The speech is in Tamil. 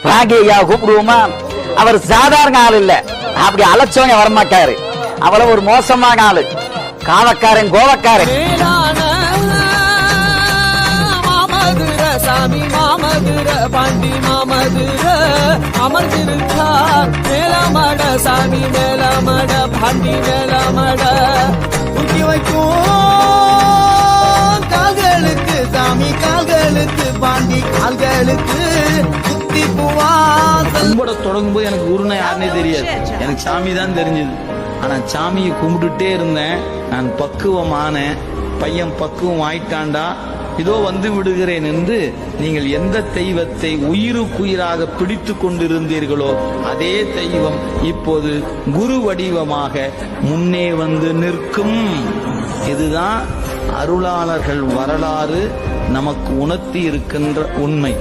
ராகியா கூப்பிடுவோமா? அவர் சாதாரண ஆள் இல்ல, அப்படி அலட்சவங்க வரமாட்டாரு. அவ்வளவு ஒரு மோசமான ஆளு, காவக்காரன் கோவக்காரன். சாமி மாமதுர பாண்டி மாமதுர அமர்ந்திருக்கார் மேலமட சாமி மேலமட பாண்டி மேலமட தூக்கி வைக்கும் கால்களுக்கு சாமி கால்களுக்கு பாண்டி கால்களுக்கு குத்தி பூவா. கும்பிட தொடங்கும் போது எனக்கு குருனா யாருன்னே தெரியாது, எனக்கு சாமி தான் தெரிஞ்சது. ஆனா சாமியை கும்பிட்டுட்டே இருந்தேன். நான் பக்குவமான பையன், பக்குவம் ஆயிட்டாண்டா, இதோ வந்து விடுகிறேன் என்று நீங்கள் எந்த தெய்வத்தை உயிருக்குயிராக பிடித்து கொண்டிருந்தீர்களோ அதே தெய்வம் இப்போது குரு வடிவமாக முன்னே வந்து நிற்கும். இதுதான் அருளாளர்கள் வரலாறு நமக்கு உணர்த்தி இருக்கின்ற உண்மை.